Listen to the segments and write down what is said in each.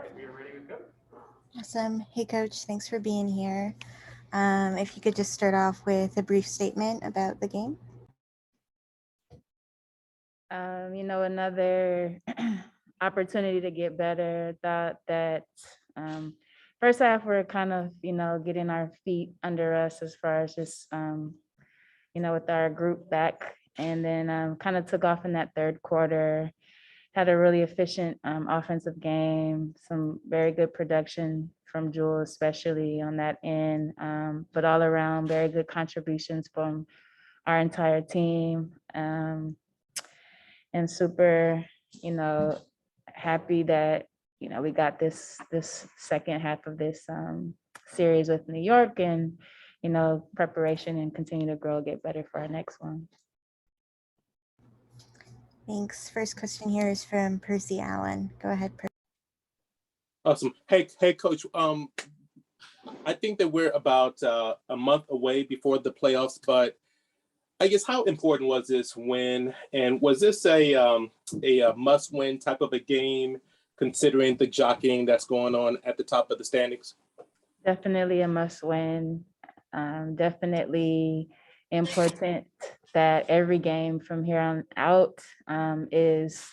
right, we are ready to go. Awesome. Hey, Coach. Thanks for being here. If you could just start off with a brief statement about the game. Another opportunity to get better. Thought that first half we're kind of, getting our feet under us as far as just, with our group back. And then kind of took off in that third quarter, had a really efficient offensive game, some very good production from Jewel, especially on that end. But all around, very good contributions from our entire team. And super, you know, happy that, we got this second half of this series with New York, and, preparation and continue to grow, get better for our next one. Thanks. First question here is from Percy Allen. Go ahead, Percy. Awesome. Hey, Coach. I think that we're about a month away before the playoffs, but I guess how important was this win, and was this a must-win type of a game, considering the jockeying that's going on at the top of the standings? Definitely a must win. Definitely important that every game from here on out is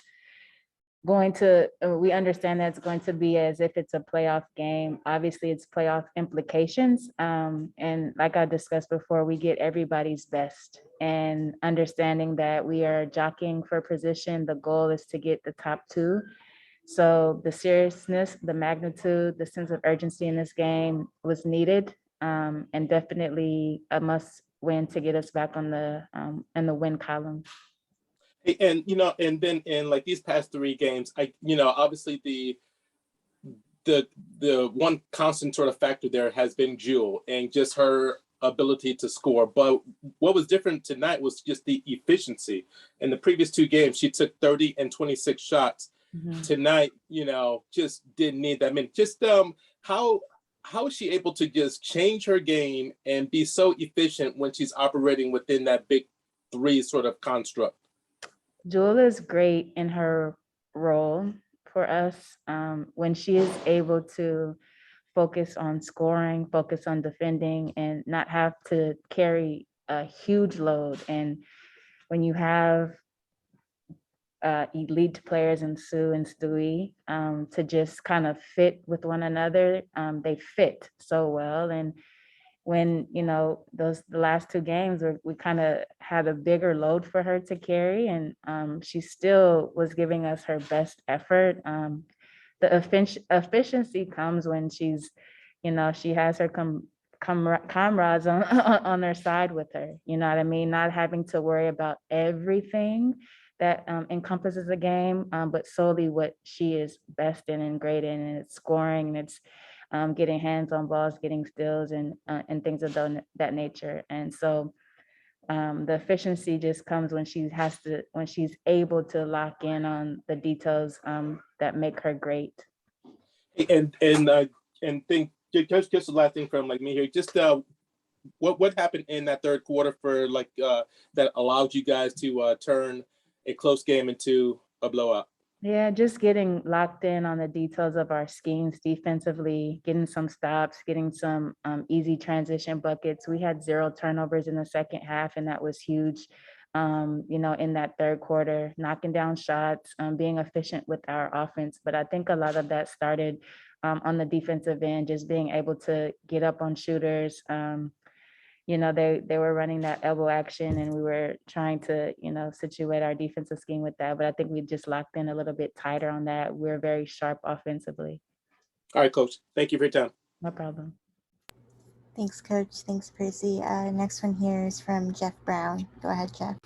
going to, we understand that it's going to be as if it's a playoff game. Obviously, it's playoff implications. And like I discussed before, we get everybody's best, and understanding that we are jockeying for position. The goal is to get the top two. So the seriousness, the magnitude, the sense of urgency in this game was needed, and definitely a must win to get us back on the in the win column. And and then in like these past three games, obviously the one constant sort of factor there has been Jewel and just her ability to score. But what was different tonight was just the efficiency. In the previous two games, she took 30 and 26 shots. Mm-hmm. Tonight, just didn't need that many. Just how is she able to just change her game and be so efficient when she's operating within that big three sort of construct? Jewel is great in her role for us when she is able to focus on scoring, focus on defending, and not have to carry a huge load. And when you have elite players in Sue and Stewie to just kind of fit with one another, they fit so well. And when the last two games we kind of had a bigger load for her to carry, and she still was giving us her best effort. The efficiency comes when she's, she has her comrades on her side with her, you know what I mean? Not having to worry about everything that encompasses a game, but solely what she is best in and great in, and it's scoring, and it's getting hands on balls, getting steals, and things of that nature. And so the efficiency just comes when when she's able to lock in on the details that make her great. And think just the last thing from like me here, just what happened in that third quarter for like that allowed you guys to turn a close game into a blowout? Yeah, just getting locked in on the details of our schemes defensively, getting some stops, getting some easy transition buckets. We had 0 turnovers in the second half, and that was huge. In that third quarter, knocking down shots, being efficient with our offense. But I think a lot of that started on the defensive end, just being able to get up on shooters. They were running that elbow action, and we were trying to, situate our defensive scheme with that. But I think we just locked in a little bit tighter on that. We're very sharp offensively. All right, Coach. Thank you for your time. No problem. Thanks, Coach. Thanks, Percy. Next one here is from Jeff Brown. Go ahead, Jeff.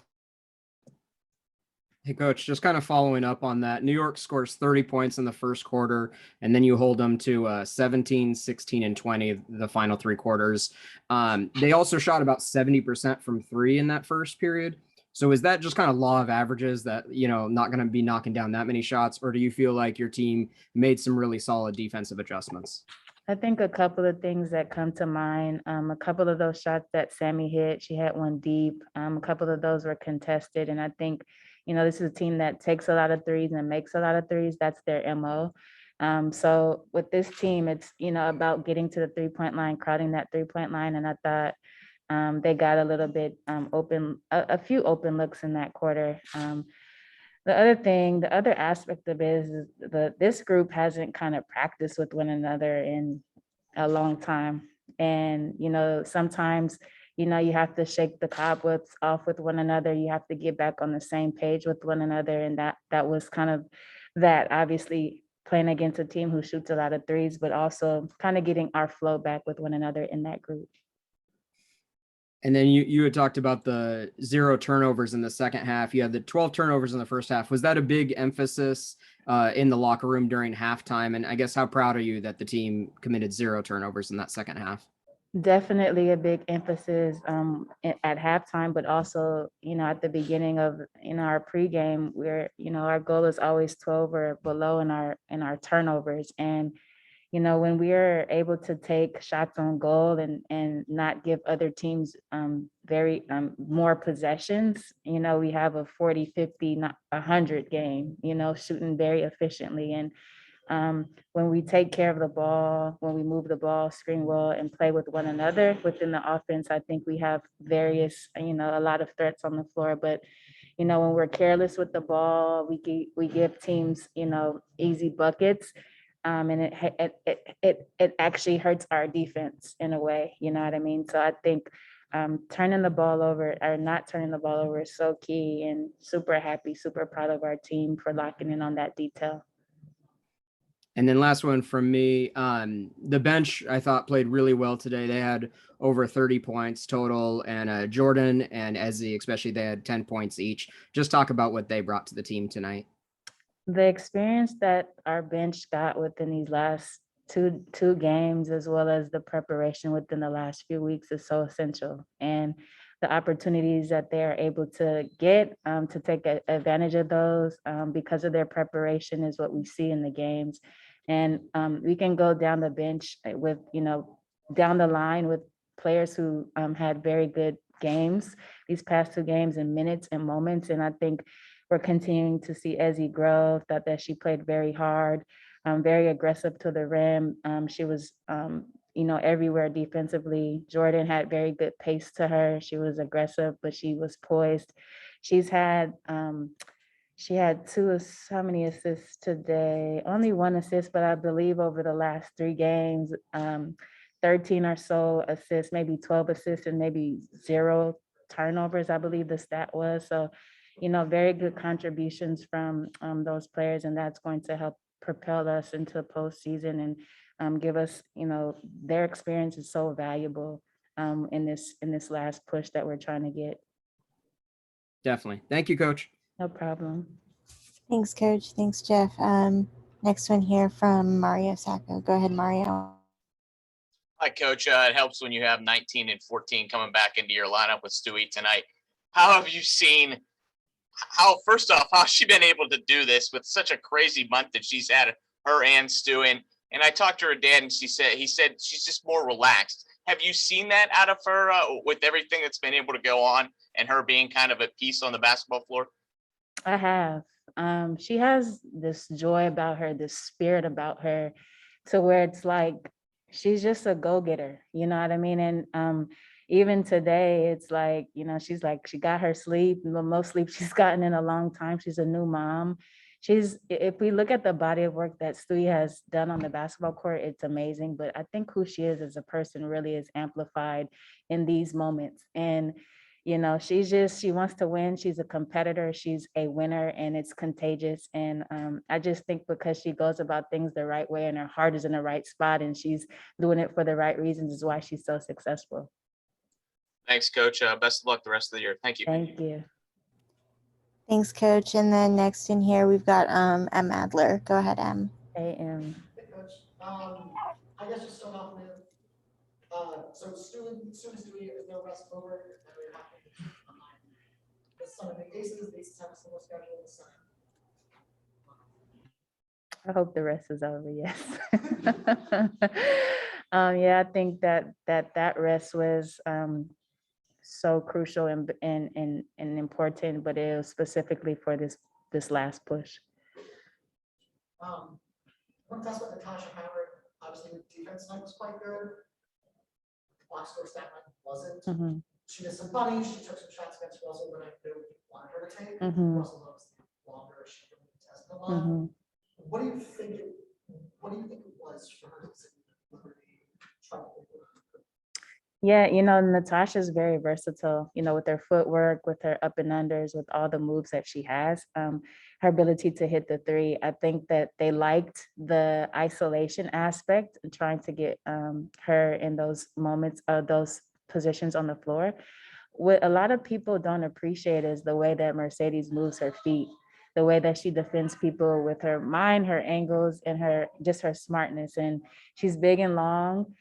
Hey, Coach, just kind of following up on that. New York scores 30 points in the first quarter, and then you hold them to 17, 16, and 20 the final three quarters. They also shot about 70% from three in that first period. So is that just kind of law of averages that, not going to be knocking down that many shots, or do you feel like your team made some really solid defensive adjustments? I think a couple of things that come to mind, a couple of those shots that Sammy hit, she had one deep, a couple of those were contested. And I think, this is a team that takes a lot of threes and makes a lot of threes. That's their MO. So with this team, it's, about getting to the 3-point line, crowding that 3-point line. And I thought they got a little bit open, a few open looks in that quarter. The other aspect of it is this group hasn't kind of practiced with one another in a long time. And, sometimes, you have to shake the cobwebs off with one another. You have to get back on the same page with one another. And that was kind of that, obviously playing against a team who shoots a lot of threes, but also kind of getting our flow back with one another in that group. And then you had talked about the 0 turnovers in the second half. You had the 12 turnovers in the first half. Was that a big emphasis in the locker room during halftime? And I guess how proud are you that the team committed 0 turnovers in that second half? Definitely a big emphasis at halftime, but also, at the beginning of, our pregame, where, our goal is always 12 or below in our turnovers. And when we are able to take shots on goal and not give other teams very more possessions, we have a 40, 50, not 100 game, shooting very efficiently. And when we take care of the ball, when we move the ball, screen well, and play with one another within the offense, I think we have various, a lot of threats on the floor. But when we're careless with the ball, we give teams, easy buckets. And it actually hurts our defense in a way, you know what I mean? So I think turning the ball over or not turning the ball over is so key, and super happy, super proud of our team for locking in on that detail. And then last one from me, the bench I thought played really well today. They had over 30 points total, and Jordan and Ezzy, especially, they had 10 points each. Just talk about what they brought to the team tonight. The experience that our bench got within these last two games, as well as the preparation within the last few weeks, is so essential. And the opportunities that they are able to get to take advantage of those because of their preparation is what we see in the games. And we can go down the bench with, down the line with players who had very good games these past 2 games in minutes and moments. And I think we're continuing to see Ezzy grow. Thought that she played very hard, very aggressive to the rim. She was, everywhere defensively. Jordan had very good pace to her. She was aggressive, but she was poised. She had 2, how many assists today? Only 1 assist, but I believe over the last 3 games, 13 or so assists, maybe 12 assists, and maybe 0 turnovers, I believe the stat was. So, very good contributions from those players, and that's going to help propel us into the postseason and give us, their experience is so valuable in this last push that we're trying to get. Definitely. Thank you, Coach. No problem. Thanks, Coach. Thanks, Jeff. Next one here from Mario Sacco. Go ahead, Mario. Hi, Coach. It helps when you have 19 and 14 coming back into your lineup with Stewie tonight. How have you seen? First off, how's she been able to do this with such a crazy month that she's had, her and Stu? And I talked to her dad, and he said she's just more relaxed. Have you seen that out of her with everything that's been able to go on and her being kind of at peace on the basketball floor? I have. She has this joy about her, this spirit about her, to where it's like she's just a go-getter, you know what I mean? And even today, it's like, she's like, she got her sleep, the most sleep she's gotten in a long time. She's a new mom. If we look at the body of work that Stewie has done on the basketball court, it's amazing. But I think who she is as a person really is amplified in these moments. And she wants to win. She's a competitor. She's a winner, and it's contagious. And I just think because she goes about things the right way and her heart is in the right spot and she's doing it for the right reasons is why she's so successful. Thanks, Coach. Best of luck the rest of the year. Thank you. Thank you. Thanks, Coach. And then next in here, we've got M. Adler. Go ahead, M. A.M. Hey, Coach. I guess just start off with, so Stewie is no rest over. The Sun and the Aces have a similar schedule. The Sun. I hope the rest is over. Yes. Yeah, I think that rest was so crucial and important, but it was specifically for this last push. I want to talk about Natasha Howard. Obviously, the defense tonight was quite good. The box score stat line wasn't. Mhm. She missed some bunnies. She took some shots against Russell that I knew we wanted her to take. Mhm. Russell loves longer. She can contest a lot. Mhm. What do you think? What do you think it was for her to try to? Yeah, Natasha's very versatile, with her footwork, with her up and unders, with all the moves that she has. Her ability to hit the three, I think that they liked the isolation aspect and trying to get her in those moments, those positions on the floor. What a lot of people don't appreciate is the way that Mercedes moves her feet, the way that she defends people with her mind, her angles, and her smartness. And she's big and long,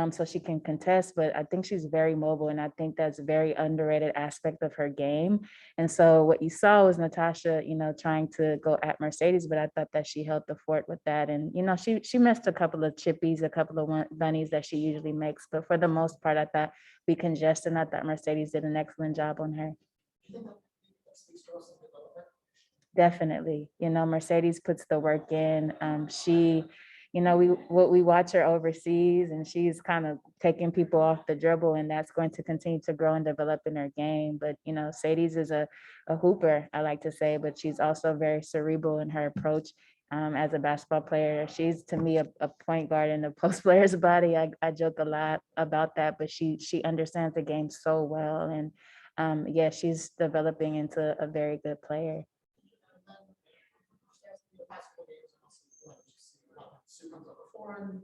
so she can contest, but I think she's very mobile, and I think that's a very underrated aspect of her game. And so what you saw was Natasha, trying to go at Mercedes, but I thought that she held the fort with that. And, she missed a couple of chippies, a couple of bunnies that she usually makes, but for the most part, I thought we congested. I thought Mercedes did an excellent job on her. Definitely. Mercedes puts the work in. We watch her overseas, and she's kind of taking people off the dribble, and that's going to continue to grow and develop in her game. But Sadie's is a hooper, I like to say, but she's also very cerebral in her approach. As a basketball player, she's to me a point guard in a post player's body. I joke a lot about that, but she understands the game so well, and yeah, she's developing into a very good player. Sue comes over foreign,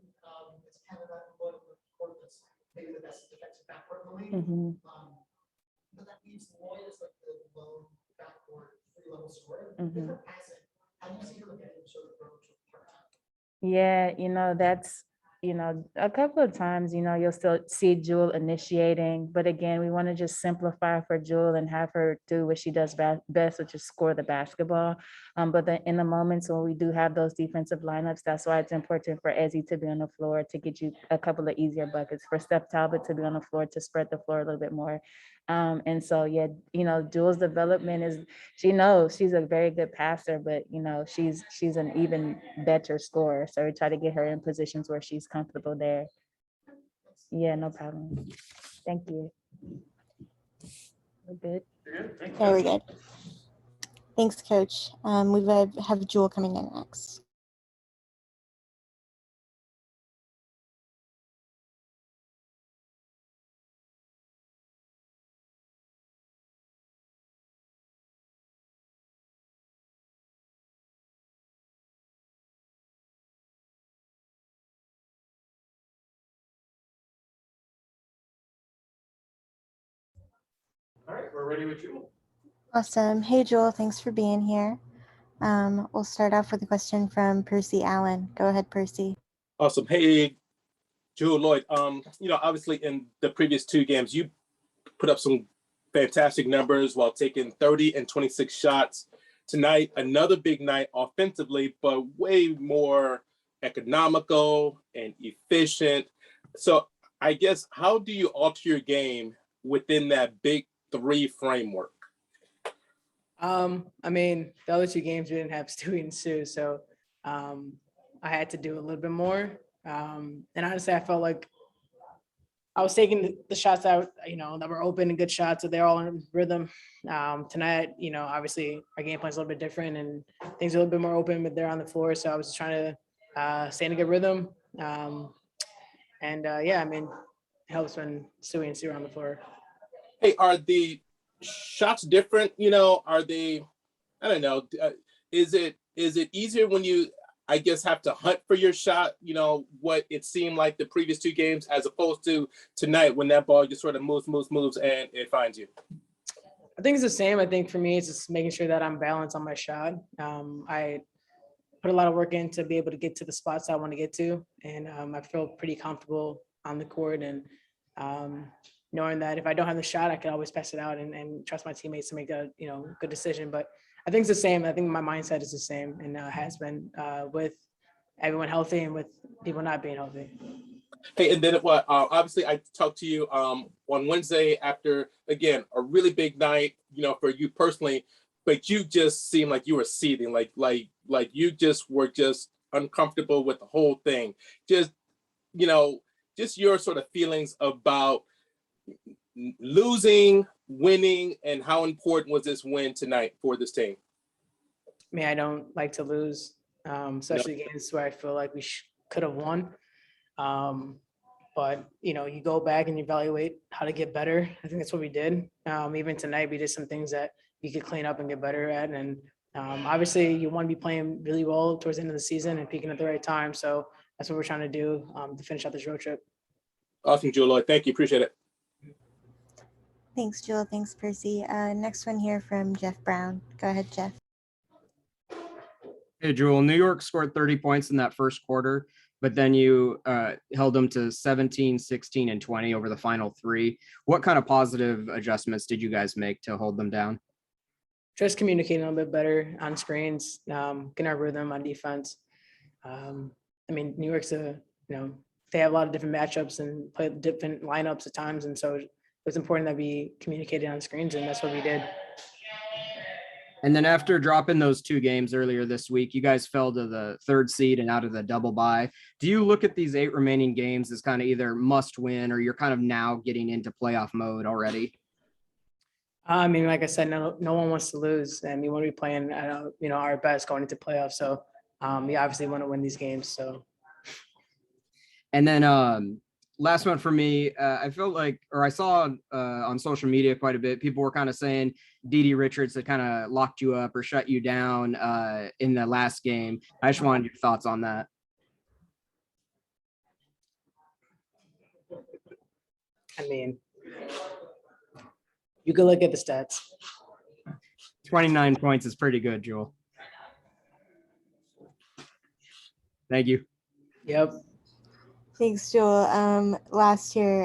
it's Canada, Loyd on the court that's maybe the best defensive backcourt in the league. Mhm. But that leaves Loyd as like the lone backcourt, three-level scorer. Mhm. With her passing, how do you see her getting sort of grow to her? Yeah, that's, a couple of times, you'll still see Jewel initiating, but again, we want to just simplify for Jewel and have her do what she does best, which is score the basketball. But then in the moments when we do have those defensive lineups, that's why it's important for Ezzy to be on the floor to get you a couple of easier buckets, for Steph Talbot to be on the floor to spread the floor a little bit more. And so, yeah, Jewel's development is, she knows she's a very good passer, but she's an even better scorer. So we try to get her in positions where she's comfortable there. Yeah, no problem. Thank you. We're good. Very good. Thanks, Coach. We have Jewel coming in next. All right, we're ready with Jewel. Awesome. Hey, Jewel, thanks for being here. We'll start off with a question from Percy Allen. Go ahead, Percy. Awesome. Hey, Jewel, Loyd. Obviously in the previous two games, you put up some fantastic numbers while taking 30 and 26 shots. Tonight, another big night offensively, but way more economical and efficient. So I guess, how do you alter your game within that big three framework? The other two games we didn't have Stewie and Sue, so I had to do a little bit more. And honestly, I felt like I was taking the shots that were open and good shots, so they're all in rhythm. Tonight, obviously our game plan's a little bit different and things are a little bit more open, but they're on the floor. So I was just trying to stay in a good rhythm. It helps when Stewie and Sue are on the floor. Hey, are the shots different? Are they, I don't know, is it easier when you, I guess, have to hunt for your shot, what it seemed like the previous two games, as opposed to tonight when that ball just sort of moves and it finds you? I think it's the same. I think for me, it's just making sure that I'm balanced on my shot. I put a lot of work in to be able to get to the spots I want to get to. And I feel pretty comfortable on the court, and knowing that if I don't have the shot, I can always pass it out and trust my teammates to make a good decision. But I think it's the same. I think my mindset is the same, and has been with everyone healthy and with people not being healthy. Hey, and then obviously I talked to you on Wednesday after, again, a really big night, for you personally, but you just seemed like you were seething, like you just were just uncomfortable with the whole thing. Just, you know, just your sort of feelings about losing, winning, and how important was this win tonight for this team? I mean, I don't like to lose, especially games where I feel like we could have won. But, you know, you go back and you evaluate how to get better. I think that's what we did. Even tonight, we did some things that you could clean up and get better at. And obviously, you want to be playing really well towards the end of the season and peaking at the right time. So that's what we're trying to do to finish out this road trip. Awesome, Jewel Loyd. Thank you. Appreciate it. Thanks, Jewel. Thanks, Percy. Next one here from Jeff Brown. Go ahead, Jeff. Hey, Jewel, New York scored 30 points in that first quarter, but then you held them to 17, 16, and 20 over the final three. What kind of positive adjustments did you guys make to hold them down? Just communicating a little bit better on screens, getting our rhythm on defense. I mean, New York's they have a lot of different matchups and play different lineups at times. And so it's important that we communicated on screens, and that's what we did. And then after dropping those 2 games earlier this week, you guys fell to the 3rd seed and out of the double bye. Do you look at these 8 remaining games as kind of either must win, or you're kind of now getting into playoff mode already? I mean, like I said, no one wants to lose, and we want to be playing our best going into playoffs. So we obviously want to win these games. So. And then last one for me, I felt like, or I saw on social media quite a bit, people were kind of saying Dede Richards had kind of locked you up or shut you down in the last game. I just wanted your thoughts on that. I mean, you can look at the stats. 29 points is pretty good, Jewel. Thank you. Yep. Thanks, Jewel. Last here,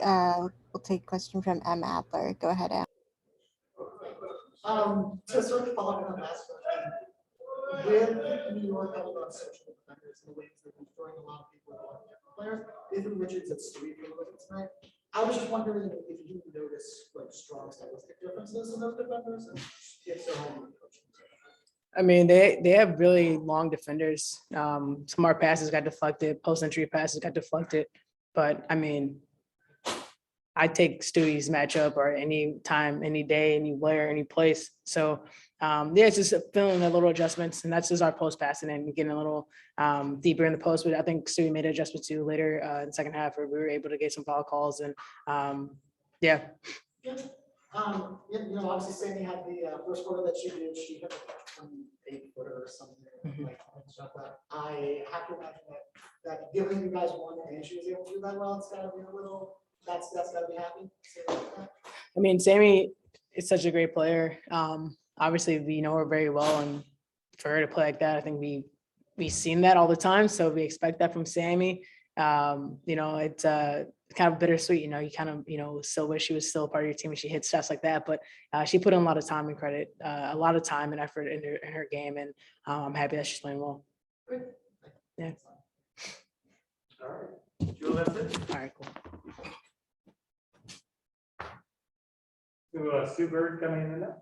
we'll take a question from M. Adler. Go ahead, M. To sort of follow on that last question, with New York having on social defenders and the ways they've been throwing a lot of people at different players, Nathan Richards at Stewie for the tonight. I was just wondering if you notice like strong stylistic differences in those defenders, and if so, how do you approach them? I mean, they have really long defenders. Some of our passes got deflected, post-entry passes got deflected. But I mean, I take Stewie's matchup or any time, any day, anywhere, any place. So it's just feeling a little adjustments, and that's just our post passing and getting a little deeper in the post. But I think Stewie made an adjustment too later in the second half, where we were able to get some foul calls and yeah. Obviously Sammy had the first quarter that she did. She had like 8-footer or something like stuff that I have to imagine that given you guys won and she was able to do that well, it's gotta be a little. That's gotta be happy. I mean, Sammy is such a great player. Obviously, we know her very well, and for her to play like that, I think we've seen that all the time. So we expect that from Sammy. It's kind of bittersweet. You kind of still wish she was still a part of your team and she hit shots like that. But she put in a lot of time and credit, a lot of time and effort in her game, and I'm happy that she's playing well. Yeah. All right. Jewel, that's it. All right. Cool. So, Sue Bird coming in now.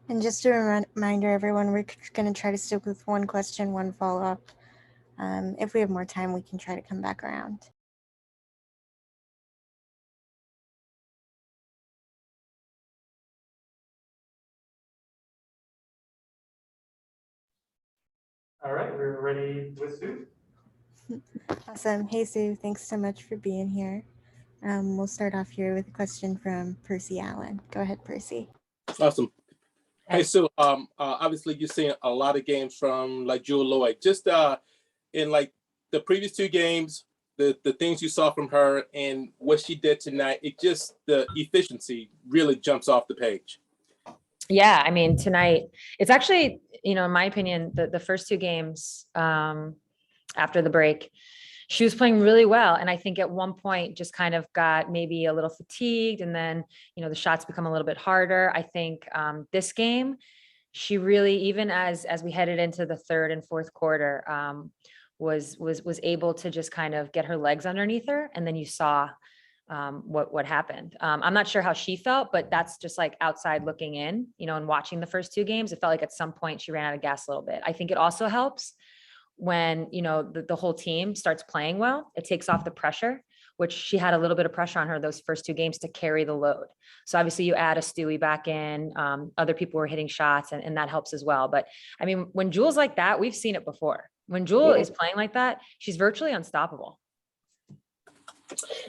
And just a reminder, everyone, we're going to try to stick with one question, one follow-up. If we have more time, we can try to come back around. All right, we're ready with Sue. Awesome. Hey, Sue. Thanks so much for being here. We'll start off here with a question from Percy Allen. Go ahead, Percy. Awesome. Hey, Sue, obviously you're seeing a lot of games from like Jewel Loyd. Just in like the previous 2 games, the things you saw from her and what she did tonight, the efficiency really jumps off the page. Yeah, I mean, tonight, it's actually, in my opinion, the first 2 games after the break, she was playing really well. And I think at one point just kind of got maybe a little fatigued, and then, the shots become a little bit harder. I think this game, she really, even as we headed into the 3rd and 4th quarter, was able to just kind of get her legs underneath her. And then you saw what happened. I'm not sure how she felt, but that's just like outside looking in, and watching the first two games, it felt like at some point she ran out of gas a little bit. I think it also helps when, the whole team starts playing well. It takes off the pressure, which she had a little bit of pressure on her those first two games to carry the load. So obviously you add a Stewie back in, other people were hitting shots and that helps as well. But I mean, when Jewel's like that, we've seen it before. When Jewel is playing like that, she's virtually unstoppable.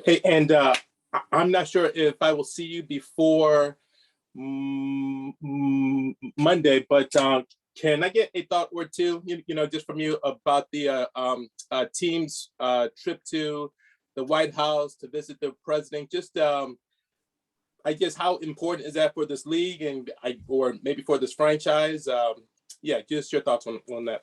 Hey, and I'm not sure if I will see you before Monday, but can I get a thought or two, just from you about the team's trip to the White House to visit the president? Just, I guess, how important is that for this league or maybe for this franchise? Yeah, just your thoughts on that.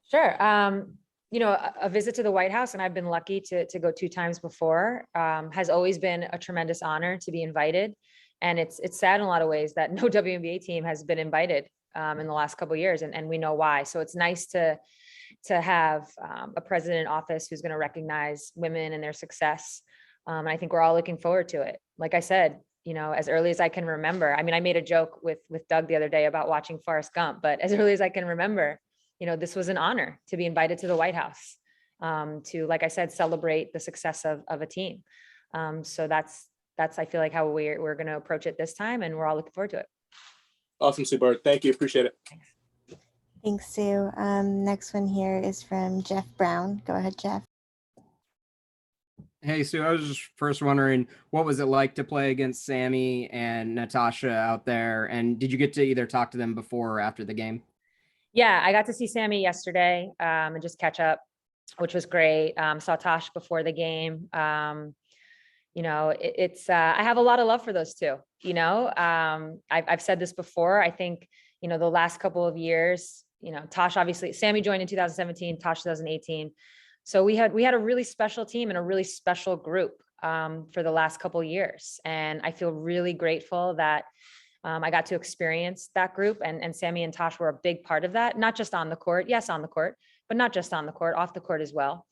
Sure. A visit to the White House, and I've been lucky to go 2 times before, has always been a tremendous honor to be invited. And it's sad in a lot of ways that no WNBA team has been invited in the last couple of years, and we know why. So it's nice to have a president in office who's going to recognize women and their success. And I think we're all looking forward to it. Like I said, as early as I can remember, I mean, I made a joke with Doug the other day about watching Forrest Gump, but as early as I can remember, this was an honor to be invited to the White House, to, like I said, celebrate the success of a team. So that's, I feel like how we're going to approach it this time, and we're all looking forward to it. Awesome, Sue Bird. Thank you. Appreciate it. Thanks, Sue. Next one here is from Jeff Brown. Go ahead, Jeff. Hey, Sue, I was just first wondering, what was it like to play against Sammy and Natasha out there? And did you get to either talk to them before or after the game? Yeah, I got to see Sammy yesterday and just catch up, which was great. Saw Tosh before the game. It's I have a lot of love for those two. I've said this before. I think, the last couple of years, Tosh, obviously, Sammy joined in 2017, Tosh 2018. So we had a really special team and a really special group for the last couple of years. And I feel really grateful that I got to experience that group, and Sammy and Tosh were a big part of that, not just on the court. Yes, on the court, but not just on the court, off the court as well.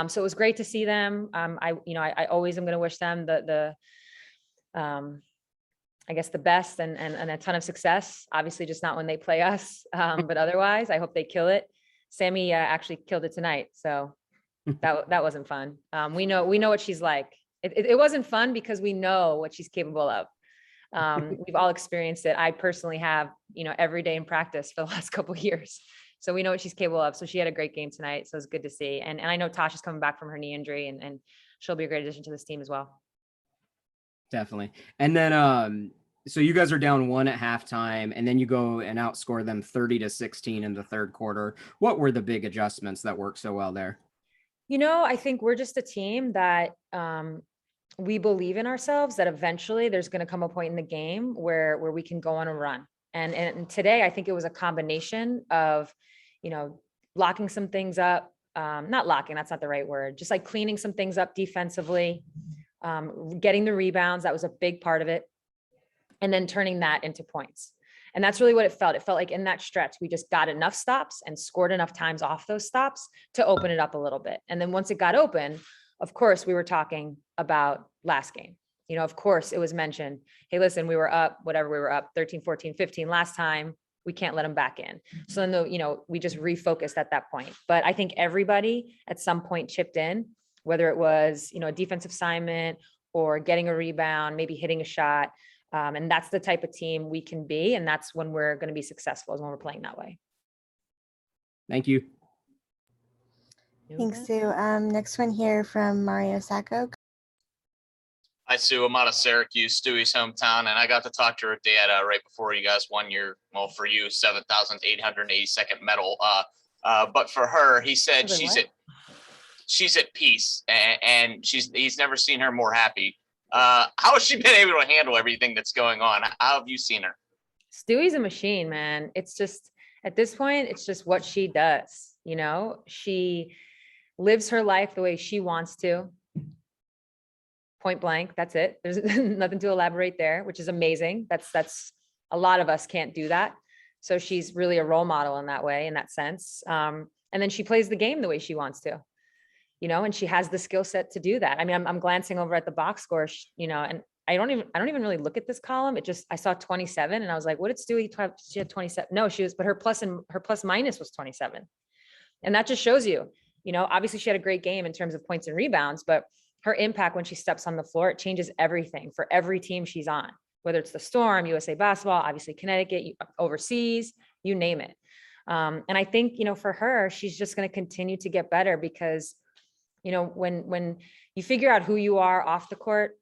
So it was great to see them. I always am going to wish them I guess the best and a ton of success. Obviously, just not when they play us, but otherwise, I hope they kill it. Sammy actually killed it tonight, so that wasn't fun. We know what she's like. It wasn't fun because we know what she's capable of. We've all experienced it. I personally have, every day in practice for the last couple of years. So we know what she's capable of. So she had a great game tonight. So it's good to see. And I know Tasha's coming back from her knee injury, and she'll be a great addition to this team as well. Definitely. And then, so you guys are down 1 at halftime, and then you go and outscore them 30-16 in the third quarter. What were the big adjustments that worked so well there? I think we're just a team that we believe in ourselves, that eventually there's going to come a point in the game where we can go on a run. And today, I think it was a combination of, locking some things up, not locking, that's not the right word, just like cleaning some things up defensively, getting the rebounds. That was a big part of it. And then turning that into points. And that's really what it felt. It felt like in that stretch, we just got enough stops and scored enough times off those stops to open it up a little bit. And then once it got open, of course, we were talking about last game. Of course, it was mentioned, hey, listen, we were up, whatever, we were up 13, 14, 15 last time. We can't let them back in. So then, we just refocused at that point. But I think everybody at some point chipped in, whether it was, a defensive assignment or getting a rebound, maybe hitting a shot. And that's the type of team we can be. And that's when we're going to be successful, is when we're playing that way. Thank you. Thanks, Sue. Next one here from Mario Sacco. Hi, Sue. I'm out of Syracuse, Stewie's hometown, and I got to talk to her dad right before you guys won your, for you, 7,882nd medal. But for her, he said she's at peace, and he's never seen her more happy. How has she been able to handle everything that's going on? How have you seen her? Stewie's a machine, man. It's just, at this point, it's just what she does. She lives her life the way she wants to. Point blank. That's it. There's nothing to elaborate there, which is amazing. That's a lot of us can't do that. So she's really a role model in that way, in that sense. And then she plays the game the way she wants to. and she has the skill set to do that. I mean, I'm glancing over at the box score, and I don't even really look at this column. I saw 27 and I was like, what did Stewie have? She had 27. No, but her plus minus was 27. And that just shows you, obviously she had a great game in terms of points and rebounds, but her impact when she steps on the floor, it changes everything for every team she's on, whether it's the Storm, USA Basketball, obviously Connecticut, overseas, you name it. And I think, for her, she's just going to continue to get better because, when you figure out who you are off the court,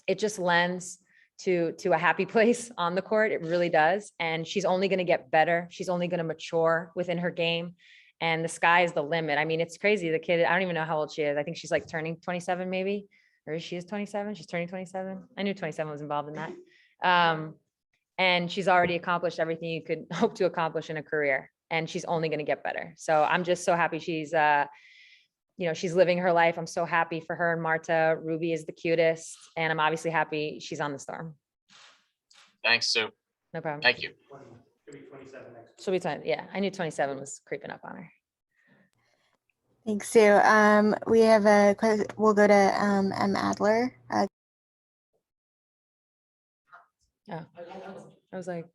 it just lends to a happy place on the court. It really does. And she's only going to get better. She's only going to mature within her game. And the sky is the limit. I mean, it's crazy. The kid, I don't even know how old she is. I think she's like turning 27 maybe, or she is 27. She's turning 27. I knew 27 was involved in that. And she's already accomplished everything you could hope to accomplish in a career. And she's only going to get better. So I'm just so happy she's living her life. I'm so happy for her and Marta. Ruby is the cutest. And I'm obviously happy she's on the Storm. Thanks, Sue. No problem. Thank you. Should be 27 next. She'll be 20. Yeah, I knew 27 was creeping up on her. Thanks, Sue. We have we'll go to M. Adler. I was like,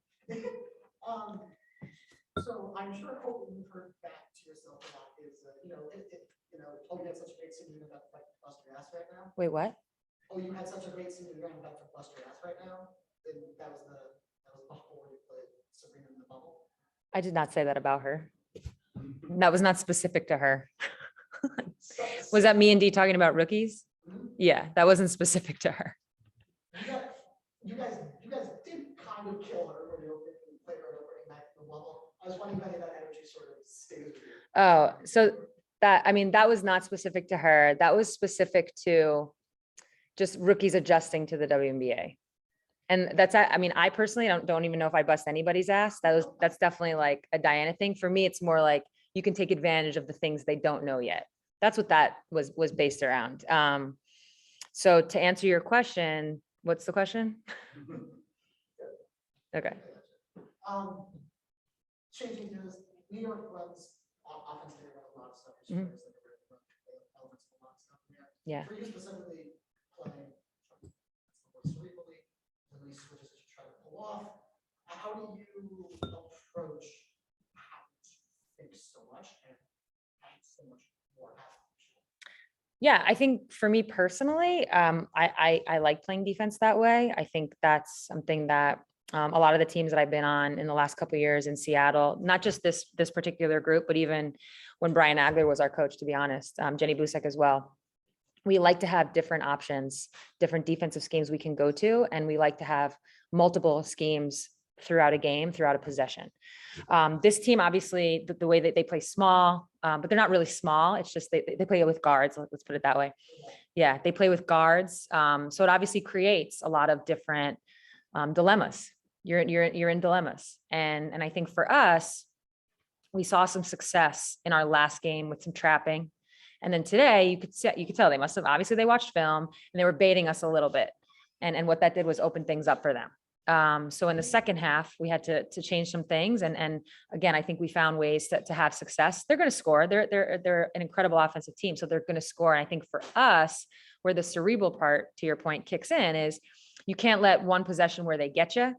So I'm sure hoping you've heard back to yourself a lot is, oh, you had such a great senior year, about to bust your ass right now. wait, what? Oh, you had such a great senior year, I'm about to bust your ass right now. Then that was before you played Sabrina in the bubble. I did not say that about her. That was not specific to her. Was that me and Dee talking about rookies? Yeah, that wasn't specific to her. You guys did kind of kill her when you played her opening night in the bubble. I was wondering if any of that energy sort of stays with you. Oh, so that was not specific to her. That was specific to just rookies adjusting to the WNBA. And I personally don't even know if I bust anybody's ass. That's definitely like a Diana thing. For me, it's more like you can take advantage of the things they don't know yet. That's what that was based around. So to answer your question, what's the question? Okay. Changing gears, New York runs offensively run a lot of stuff. Mhm. Elements of a lot of stuff in there. Yeah. For you specifically playing cerebrally, and these switches that you try to pull off, how do you approach how to think so much and have so much more aspirational? Yeah, I think for me personally, I like playing defense that way. I think that's something that a lot of the teams that I've been on in the last couple of years in Seattle, not just this particular group, but even when Brian Agler was our coach, to be honest, Jenny Busek as well. We like to have different options, different defensive schemes we can go to, and we like to have multiple schemes throughout a game, throughout a possession. This team, obviously, the way that they play small, but they're not really small. It's just they play with guards. Let's put it that way. Yeah, they play with guards. So it obviously creates a lot of different dilemmas. You're in dilemmas, and I think for us, we saw some success in our last game with some trapping. And then today you could tell they must have, obviously they watched film and they were baiting us a little bit. And what that did was open things up for them. So in the second half, we had to change some things. And again, I think we found ways to have success. They're going to score. They're an incredible offensive team. So they're going to score. And I think for us, where the cerebral part, to your point, kicks in is you can't let one possession where they get you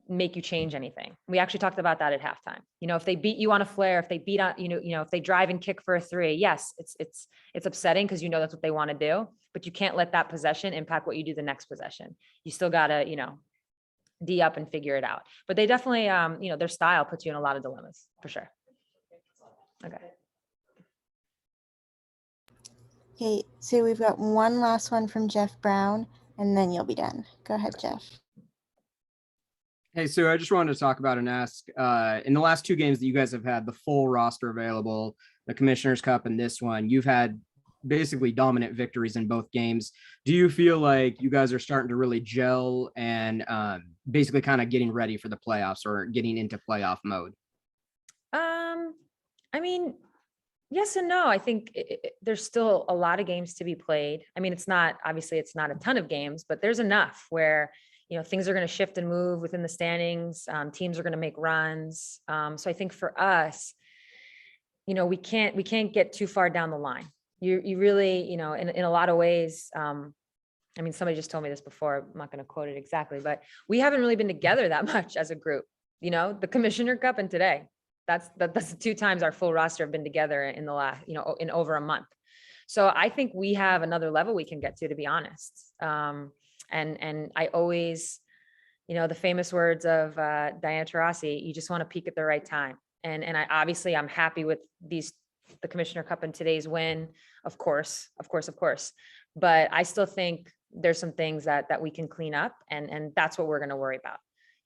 make you change anything. We actually talked about that at halftime. If they beat you on a flare, if they beat on, if they drive and kick for a three, yes, it's upsetting because that's what they want to do, but you can't let that possession impact what you do the next possession. You still gotta, D up and figure it out. But they definitely, their style puts you in a lot of dilemmas for sure. Okay. Okay, so we've got one last one from Jeff Brown, and then you'll be done. Go ahead, Jeff. Hey, Sue, I just wanted to talk about and ask, in the last two games that you guys have had the full roster available, the Commissioner's Cup and this one, you've had basically dominant victories in both games. Do you feel like you guys are starting to really gel and basically kind of getting ready for the playoffs or getting into playoff mode? Yes and no. I think there's still a lot of games to be played. It's not a ton of games, but there's enough where things are going to shift and move within the standings. Teams are going to make runs. So I think for us, we can't get too far down the line. you really, in a lot of ways, I mean, somebody just told me this before, I'm not going to quote it exactly, but we haven't really been together that much as a group, the Commissioner Cup and today. That's the 2 times our full roster have been together in the last, in over a month. So I think we have another level we can get to be honest. And I always, the famous words of Diana Taurasi, you just want to peak at the right time. And I'm happy with the Commissioner Cup and today's win, of course. But I still think there's some things that we can clean up, and that's what we're going to worry about.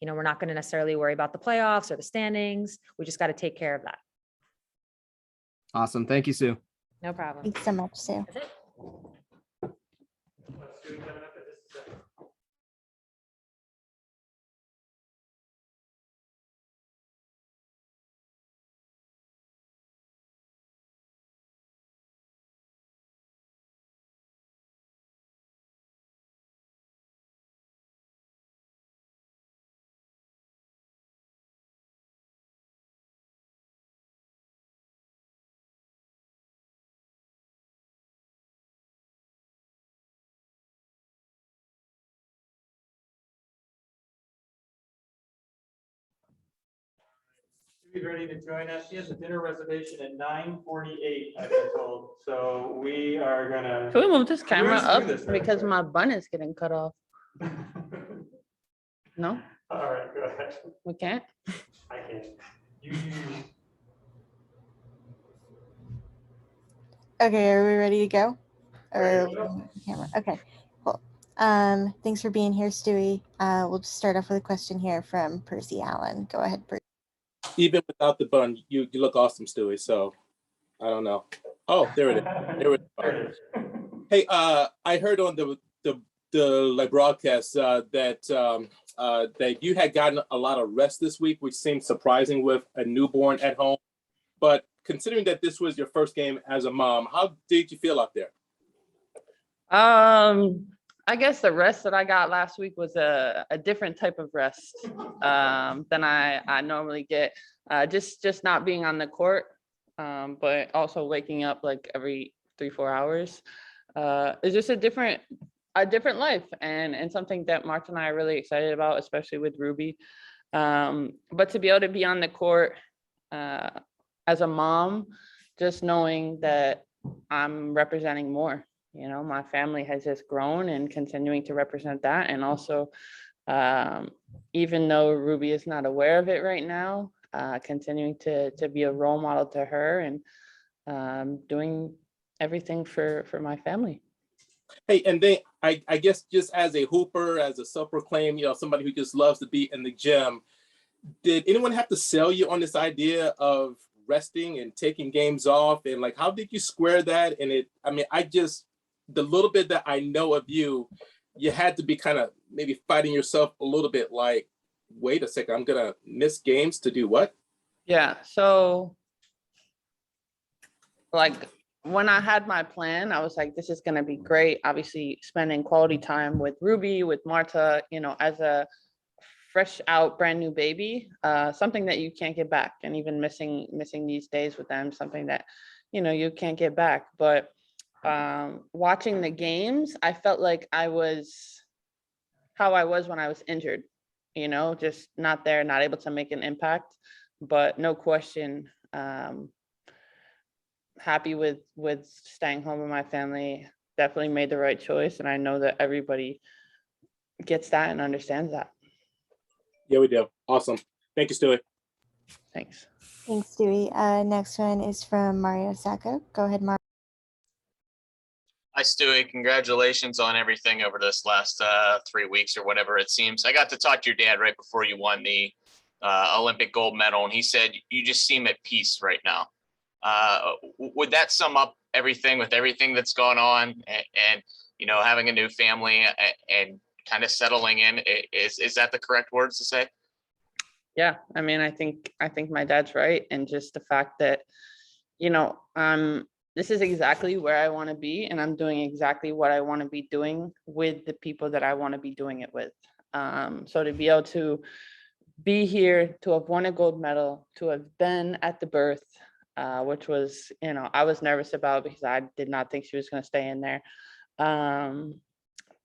We're not going to necessarily worry about the playoffs or the standings. We just got to take care of that. Awesome. Thank you, Sue. No problem. Thanks so much, Sue. That's it. Stu coming up in just a second. She's ready to join us. She has a dinner reservation at 9:48, I've been told. So we are gonna. Can we move this camera cruise up through this very because quick. my bun is getting cut off? No, All right, go ahead. we can't. I can't. You. Okay, are we ready to go? Ready to Or go. camera? Okay, cool. Thanks for being here, Stewie. We'll just start off with a question here from Percy Allen. Go ahead, Percy. Even without the bun, you look awesome, Stewie. So I don't know. Oh, there it is. There it is. Hey, I heard on the broadcast that you had gotten a lot of rest this week, which seemed surprising with a newborn at home. But considering that this was your first game as a mom, how did you feel out there? I guess the rest that I got last week was a different type of rest than I normally get. Just not being on the court, but also waking up like every 3-4 hours. It's just a different life and something that Mark and I are really excited about, especially with Ruby. But to be able to be on the court as a mom, just knowing that I'm representing more. My family has just grown and continuing to represent that. And also, even though Ruby is not aware of it right now, continuing to be a role model to her and doing everything for my family. Hey, and then I guess just as a hooper, as a self-proclaimed, somebody who just loves to be in the gym, did anyone have to sell you on this idea of resting and taking games off? And like, how did you square that? And the little bit that I know of you, you had to be kind of maybe fighting yourself a little bit like, wait a second, I'm going to miss games to do what? Yeah. So like when I had my plan, I was like, this is going to be great. Obviously spending quality time with Ruby, with Marta, as a fresh out brand new baby, something that you can't get back. And even missing these days with them, something that, you can't get back. But watching the games, I felt like I was how I was when I was injured, just not there, not able to make an impact, but no question, happy with staying home with my family. Definitely made the right choice. And I know that everybody gets that and understands that. Yeah, we do. Awesome. Thank you, Stewie. Thanks. Thanks, Stewie. Next one is from Mario Sacco. Go ahead, Mario. Hi, Stewie. Congratulations on everything over this last 3 weeks or whatever it seems. I got to talk to your dad right before you won the Olympic gold medal, and he said you just seem at peace right now. Would that sum up everything with everything that's gone on and having a new family and kind of settling in? Is that the correct words to say? Yeah, I think my dad's right. And just the fact that, this is exactly where I want to be, and I'm doing exactly what I want to be doing with the people that I want to be doing it with. So to be able to be here, to have won a gold medal, to have been at the birth, which was, I was nervous about because I did not think she was going to stay in there.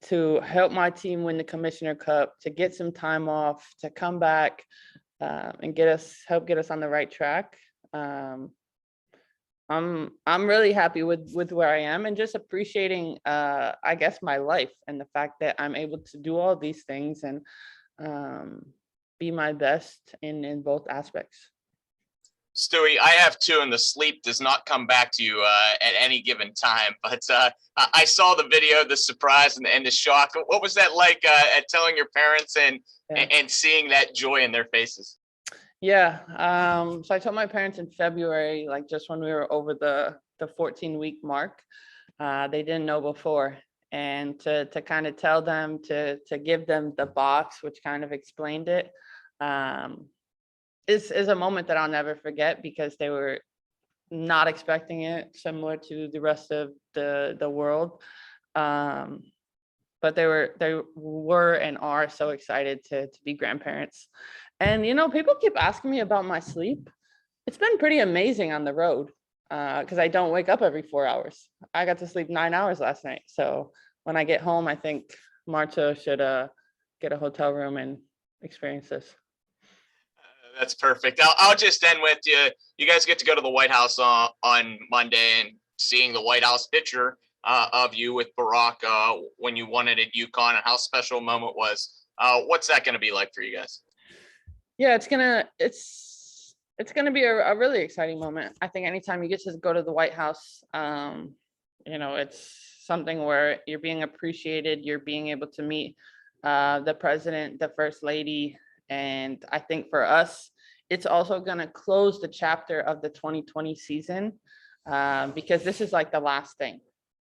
To help my team win the Commissioner Cup, to get some time off, to come back and help get us on the right track. I'm really happy with where I am, and just appreciating I guess my life and the fact that I'm able to do all these things and be my best in both aspects. Stewie, I have two, and the sleep does not come back to you at any given time. But I saw the video, the surprise and the shock. What was that like at telling your parents and seeing that joy in their faces? Yeah. So I told my parents in February, like just when we were over the 14-week mark. They didn't know before. And to kind of tell them, to give them the box, which kind of explained it, is a moment that I'll never forget, because they were not expecting it, similar to the rest of the world. But they were and are so excited to be grandparents. And, people keep asking me about my sleep. It's been pretty amazing on the road because I don't wake up every 4 hours. I got to sleep 9 hours last night. So when I get home, I think Marta should get a hotel room and experience this. That's perfect. I'll just end with you. You guys get to go to the White House on Monday, and seeing the White House picture of you with Barack when you won it at UConn, and how special a moment was. What's that going to be like for you guys? Yeah, it's gonna be a really exciting moment. I think anytime you get to go to the White House, it's something where you're being appreciated. You're being able to meet the president, the first lady. And I think for us, it's also going to close the chapter of the 2020 season because this is like the last thing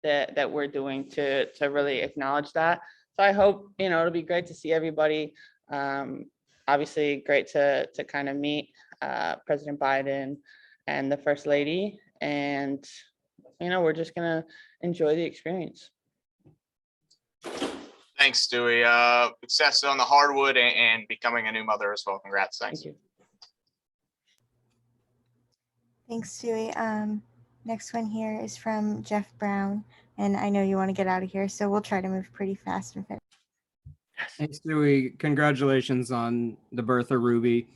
that we're doing to really acknowledge that. So I hope, it'll be great to see everybody. Obviously great to kind of meet President Biden and the First Lady. And, we're just going to enjoy the experience. Thanks, Stewie. Success on the hardwood and becoming a new mother as well. Congrats. Thanks. Thank you. Thanks, Stewie. Next one here is from Jeff Brown, and I know you want to get out of here, so we'll try to move pretty fast and fit. Thanks, Stewie. Congratulations on the birth of Ruby.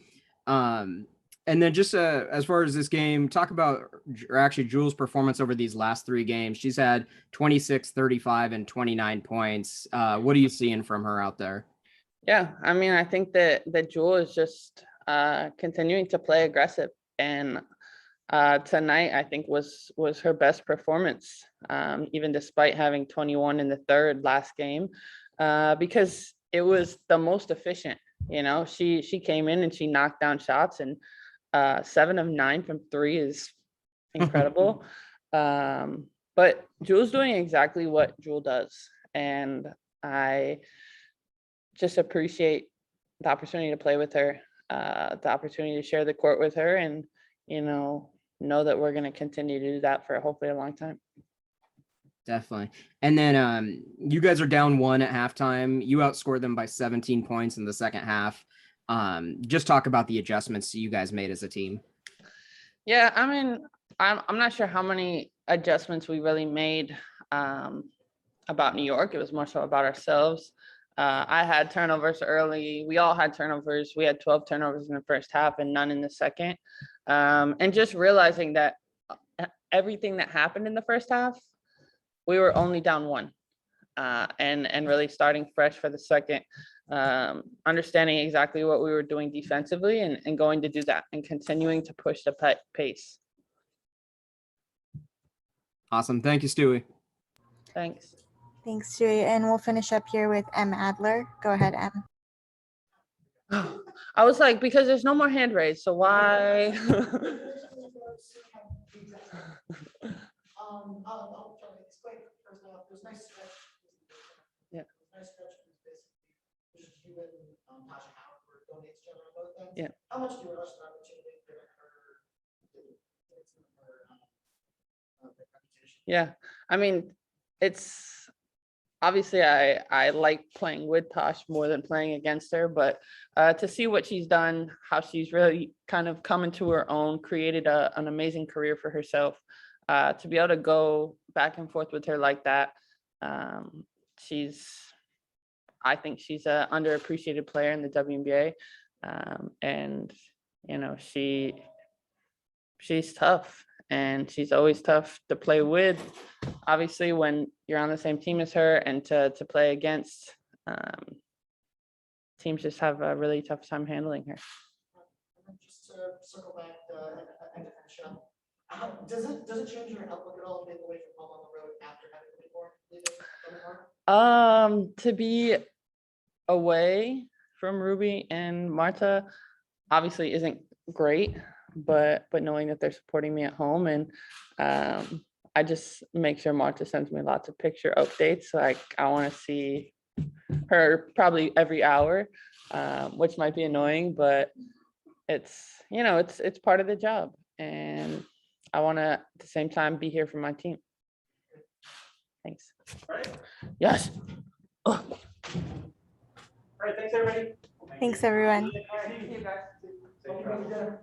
And then just as far as this game, talk about, or actually Jules' performance over these last 3 games. She's had 26, 35, and 29 points. What are you seeing from her out there? Yeah, I mean, I think that Jewel is just continuing to play aggressive. And tonight, I think, was her best performance, even despite having 21 in the third last game, because it was the most efficient. She came in and she knocked down shots, and 7 of 9 from 3 is incredible. But Jewel's doing exactly what Jewel does. And I just appreciate the opportunity to play with her, the opportunity to share the court with her, and, know that we're going to continue to do that for hopefully a long time. Definitely. And then you guys are down 1 at halftime. You outscored them by 17 points in the second half. Just talk about the adjustments you guys made as a team. Yeah, I mean, I'm not sure how many adjustments we really made about New York. It was more so about ourselves. I had turnovers early. We all had turnovers. We had 12 turnovers in the first half and none in the second. And just realizing that everything that happened in the first half, we were only down 1. And really starting fresh for the second, understanding exactly what we were doing defensively and going to do that and continuing to push the pace. Awesome. Thank you, Stewie. Thanks. Thanks, Stewie. And we'll finish up here with M. Adler. Go ahead, M. I was like, because there's no more hand raised, so why? I'll try to explain. First off, there's nice stretch. Yeah. Nice stretch is basically just you and Tasha Howard were donating each other on both ends. Yeah. How much do you rush the opportunity given her reputation? Yeah, I mean, obviously I like playing with Tosh more than playing against her, but to see what she's done, how she's really kind of come into her own, created an amazing career for herself, to be able to go back and forth with her like that. I think she's an underappreciated player in the WNBA. And, you know, she's tough, and she's always tough to play with. Obviously, when you're on the same team as her and to play against, teams just have a really tough time handling her. And then just to circle back and finish up, does it change your outlook at all being away from home on the road after having to be more To be away from Ruby and Marta obviously isn't great, but knowing that they're supporting me at home, and I just make sure Marta sends me lots of picture updates. So I want to see her probably every hour, which might be annoying, but it's, you know, it's part of the job, and I want to at the same time be here for my team. Thanks. Right. Yes. Oh. All right, thanks, everybody. Thanks, everyone. All right, see you guys. Safe travels.